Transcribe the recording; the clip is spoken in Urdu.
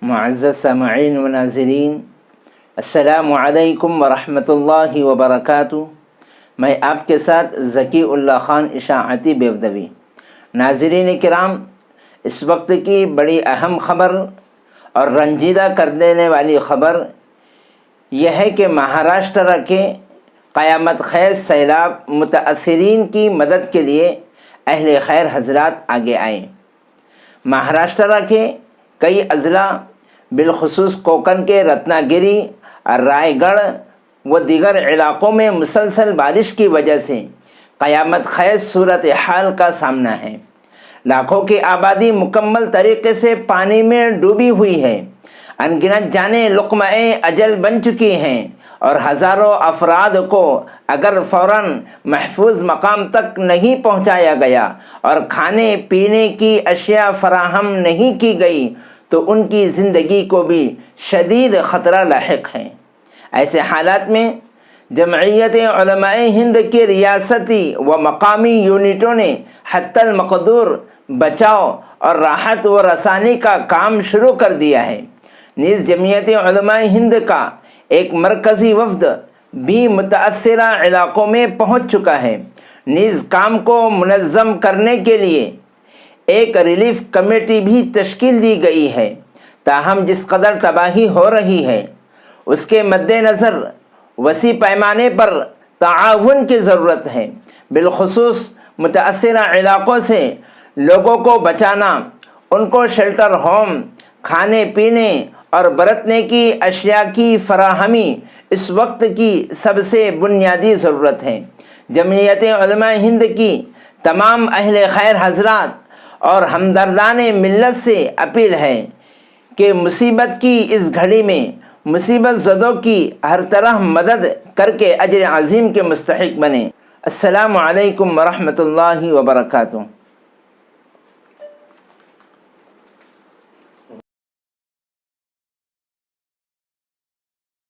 معزز سامعین و ناظرین، السلام علیکم ورحمۃ اللہ وبرکاتہ۔ میں آپ کے ساتھ ذکی اللہ خان اشاعتی بیودوی۔ ناظرین کرام، اس وقت کی بڑی اہم خبر اور رنجیدہ کر دینے والی خبر یہ ہے کہ مہاراشٹر کے قیامت خیز سیلاب متاثرین کی مدد کے لیے اہل خیر حضرات آگے آئیں۔ مہاراشٹر کے کئی اضلاع بالخصوص کوکن کے رتنا گیری، رائے گڑھ و دیگر علاقوں میں مسلسل بارش کی وجہ سے قیامت خیز صورتحال کا سامنا ہے۔ لاکھوں کی آبادی مکمل طریقے سے پانی میں ڈوبی ہوئی ہے، ان گنت جانیں لقمہ اجل بن چکی ہیں، اور ہزاروں افراد کو اگر فوراً محفوظ مقام تک نہیں پہنچایا گیا اور کھانے پینے کی اشیاء فراہم نہیں کی گئی تو ان کی زندگی کو بھی شدید خطرہ لاحق ہے۔ ایسے حالات میں جمعیت علماء ہند کے ریاستی و مقامی یونٹوں نے حتی المقدور بچاؤ اور راحت و رسانی کا کام شروع کر دیا ہے۔ نیز جمعیت علماء ہند کا ایک مرکزی وفد بھی متاثرہ علاقوں میں پہنچ چکا ہے۔ نیز کام کو منظم کرنے کے لیے ایک ریلیف کمیٹی بھی تشکیل دی گئی ہے۔ تاہم جس قدر تباہی ہو رہی ہے اس کے مد نظر وسیع پیمانے پر تعاون کی ضرورت ہے۔ بالخصوص متاثرہ علاقوں سے لوگوں کو بچانا، ان کو شیلٹر ہوم، کھانے پینے اور برتنے کی اشیاء کی فراہمی اس وقت کی سب سے بنیادی ضرورت ہے۔ جمعیت علماء ہند کی تمام اہل خیر حضرات اور ہمدردان ملت سے اپیل ہے کہ مصیبت کی اس گھڑی میں مصیبت زدوں کی ہر طرح مدد کر کے اجر عظیم کے مستحق بنیں۔ السلام علیکم ورحمۃ اللہ وبرکاتہ۔